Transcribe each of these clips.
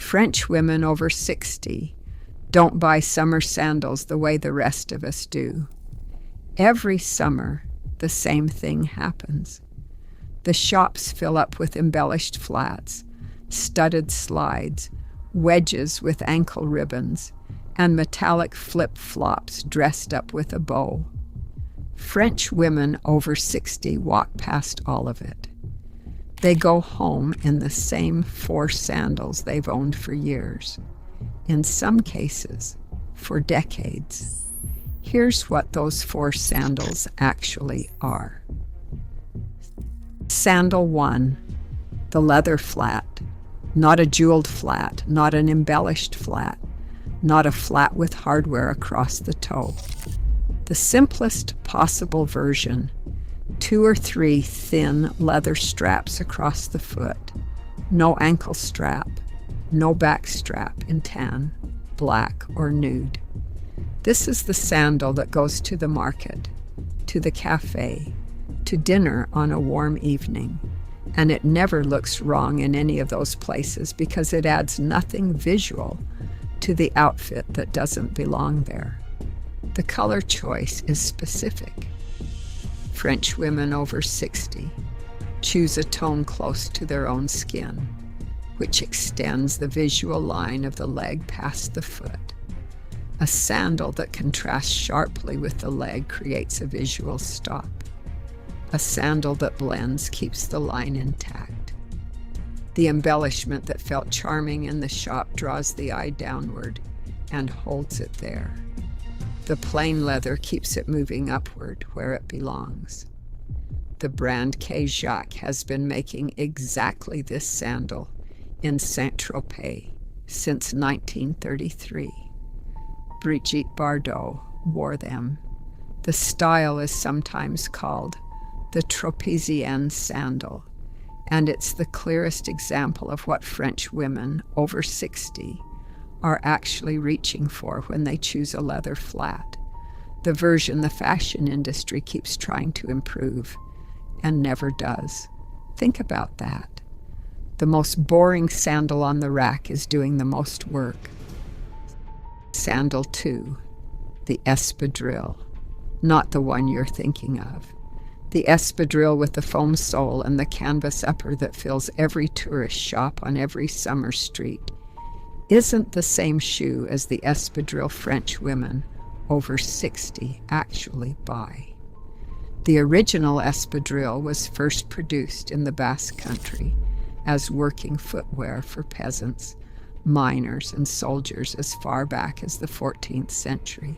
French women over 60 don't buy summer sandals the way the rest of us do. Every summer, the same thing happens. The shops fill up with embellished flats, studded slides, wedges with ankle ribbons, and metallic flip-flops dressed up with a bow. French women over 60 walk past all of it. They go home in the same 4 sandals they've owned for years, in some cases, for decades. Here's what those 4 sandals actually are. Sandal 1, the leather flat, not a jeweled flat, not an embellished flat, not a flat with hardware across the toe. The simplest possible version, 2 or 3 thin leather straps across the foot, no ankle strap, no back strap in tan, black, or nude. This is the sandal that goes to the market, to the cafe, to dinner on a warm evening, and it never looks wrong in any of those places because it adds nothing visual to the outfit that doesn't belong there. The color choice is specific. French women over 60 choose a tone close to their own skin, which extends the visual line of the leg past the foot. A sandal that contrasts sharply with the leg creates a visual stop. A sandal that blends keeps the line intact. The embellishment that felt charming in the shop draws the eye downward and holds it there. The plain leather keeps it moving upward where it belongs. The brand K. Jacques has been making exactly this sandal in Saint-Tropez since 1933. Brigitte Bardot wore them. The style is sometimes called the Tropézienne sandal, and it's the clearest example of what French women over 60 are actually reaching for when they choose a leather flat, the version the fashion industry keeps trying to improve and never does. Think about that. The most boring sandal on the rack is doing the most work. Sandal 2, the espadrille, not the one you're thinking of. The espadrille with the foam sole and the canvas upper that fills every tourist shop on every summer street isn't the same shoe as the espadrille French women over 60 actually buy. The original espadrille was first produced in the Basque country as working footwear for peasants, miners, and soldiers as far back as the 14th century.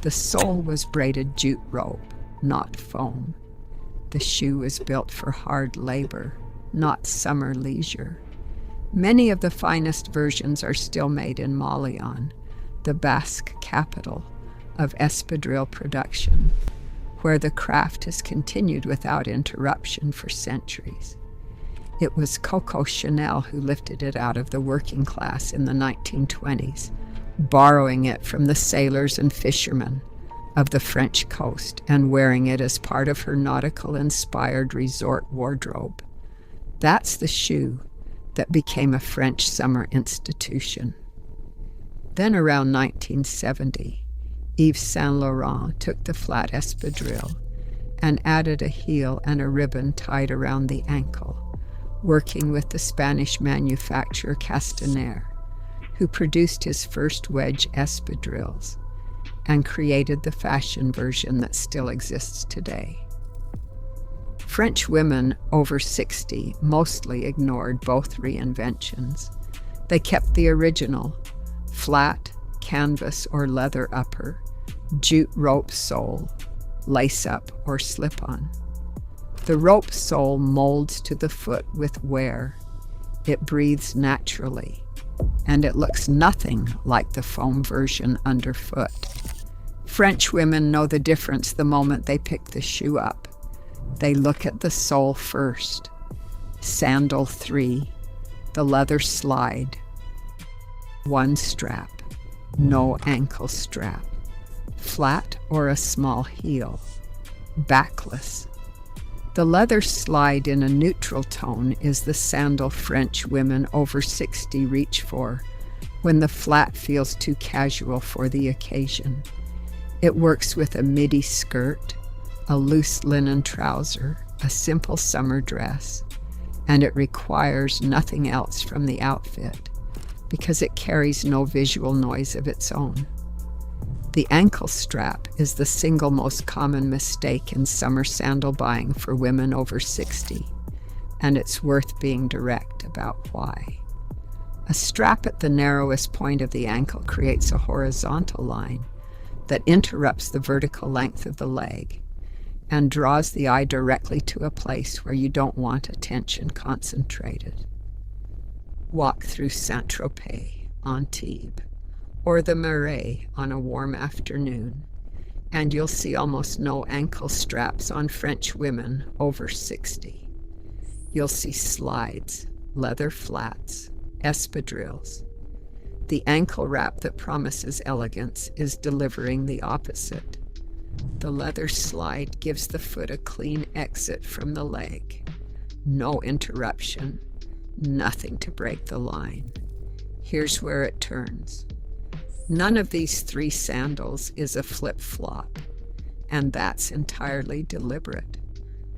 The sole was braided jute rope, not foam. The shoe was built for hard labor, not summer leisure. Many of the finest versions are still made in Malian, the Basque capital of espadrille production, where the craft has continued without interruption for centuries. It was Coco Chanel who lifted it out of the working class in the 1920s, borrowing it from the sailors and fishermen of the French coast and wearing it as part of her nautical-inspired resort wardrobe. That's the shoe that became a French summer institution. Then around 1970, Yves Saint Laurent took the flat espadrille and added a heel and a ribbon tied around the ankle, working with the Spanish manufacturer Castaner, who produced his first wedge espadrilles and created the fashion version that still exists today. French women over 60 mostly ignored both reinventions. They kept the original, flat, canvas or leather upper, jute rope sole, lace-up or slip-on. The rope sole molds to the foot with wear. It breathes naturally, and it looks nothing like the foam version underfoot. French women know the difference the moment they pick the shoe up. They look at the sole first. Sandal 3, the leather slide. 1 strap, no ankle strap. Flat or a small heel. Backless. The leather slide in a neutral tone is the sandal French women over 60 reach for when the flat feels too casual for the occasion. It works with a midi skirt, a loose linen trouser, a simple summer dress, and it requires nothing else from the outfit because it carries no visual noise of its own. The ankle strap is the single most common mistake in summer sandal buying for women over 60, and it's worth being direct about why. A strap at the narrowest point of the ankle creates a horizontal line that interrupts the vertical length of the leg and draws the eye directly to a place where you don't want attention concentrated. Walk through Saint-Tropez, Antibes, or the Marais on a warm afternoon, and you'll see almost no ankle straps on French women over 60. You'll see slides, leather flats, espadrilles. The ankle wrap that promises elegance is delivering the opposite. The leather slide gives the foot a clean exit from the leg. No interruption, nothing to break the line. Here's where it turns. None of these three sandals is a flip-flop, and that's entirely deliberate.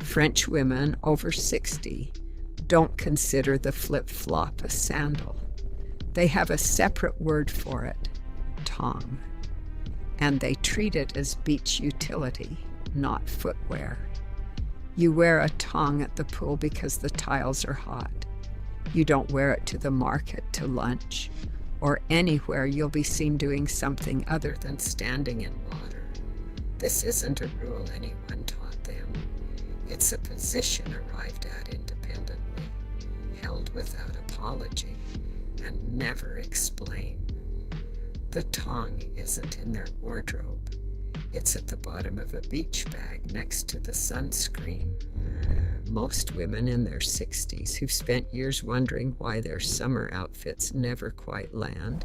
French women over 60 don't consider the flip-flop a sandal. They have a separate word for it, tong, and they treat it as beach utility, not footwear. You wear a tong at the pool because the tiles are hot. You don't wear it to the market, to lunch, or anywhere you'll be seen doing something other than standing in water. This isn't a rule anyone taught them. It's a position arrived at independently, held without apology, and never explained. The tong isn't in their wardrobe. It's at the bottom of a beach bag next to the sunscreen. Most women in their 60s who've spent years wondering why their summer outfits never quite land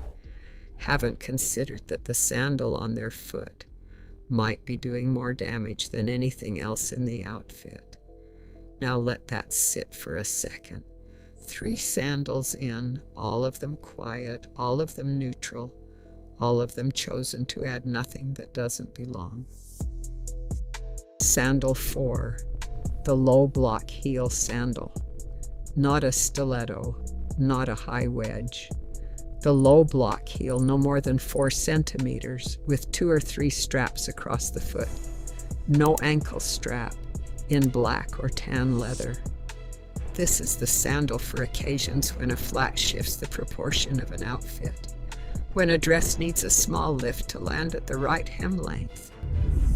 haven't considered that the sandal on their foot might be doing more damage than anything else in the outfit. Now let that sit for a second. 3 sandals in, all of them quiet, all of them neutral, all of them chosen to add nothing that doesn't belong. Sandal 4. The low block heel sandal. Not a stiletto, not a high wedge. The low block heel no more than 4 centimeters with 2 or 3 straps across the foot. No ankle strap, in black or tan leather. This is the sandal for occasions when a flat shifts the proportion of an outfit, when a dress needs a small lift to land at the right hem length,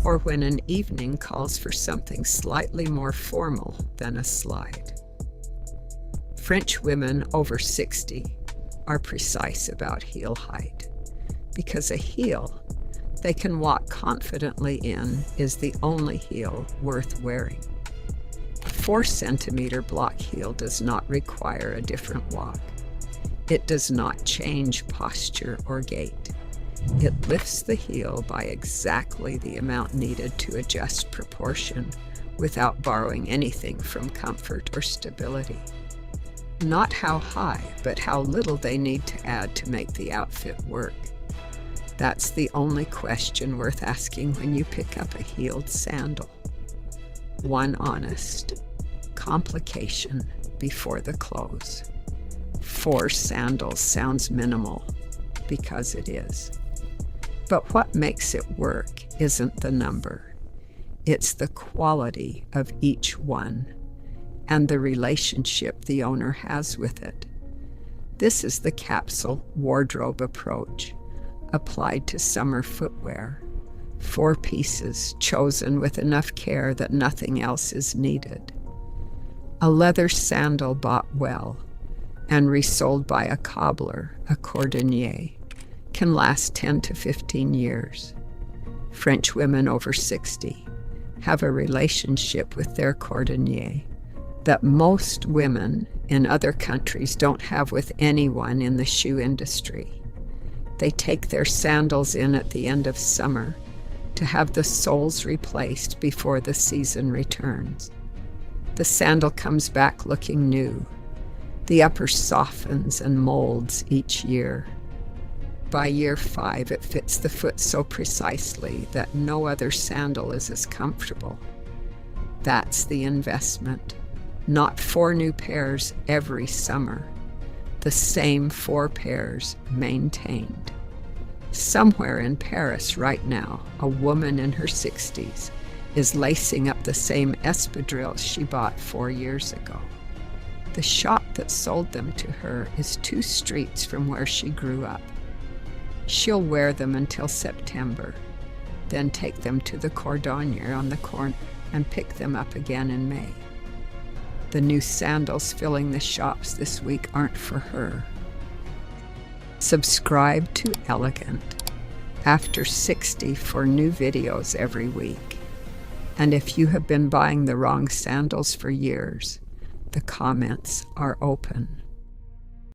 or when an evening calls for something slightly more formal than a slide. French women over 60 are precise about heel height, because a heel they can walk confidently in is the only heel worth wearing. A 4-centimeter block heel does not require a different walk. It does not change posture or gait. It lifts the heel by exactly the amount needed to adjust proportion without borrowing anything from comfort or stability. Not how high, but how little they need to add to make the outfit work. That's the only question worth asking when you pick up a heeled sandal. One honest complication before the close. 4 sandals sounds minimal, because it is. But what makes it work isn't the number. It's the quality of each one and the relationship the owner has with it. This is the capsule wardrobe approach applied to summer footwear. 4 pieces chosen with enough care that nothing else is needed. A leather sandal bought well and resold by a cobbler, a cordonnier, can last 10 to 15 years. French women over 60 have a relationship with their cordonnier that most women in other countries don't have with anyone in the shoe industry. They take their sandals in at the end of summer to have the soles replaced before the season returns. The sandal comes back looking new. The upper softens and molds each year. By year 5, it fits the foot so precisely that no other sandal is as comfortable. That's the investment. Not 4 new pairs every summer. The same 4 pairs maintained. Somewhere in Paris right now, a woman in her 60s is lacing up the same espadrilles she bought 4 years ago. The shop that sold them to her is 2 streets from where she grew up. She'll wear them until September, then take them to the cordonnier on the corner and pick them up again in May. The new sandals filling the shops this week aren't for her. Subscribe to Elegant after 60 for new videos every week. And if you have been buying the wrong sandals for years, the comments are open.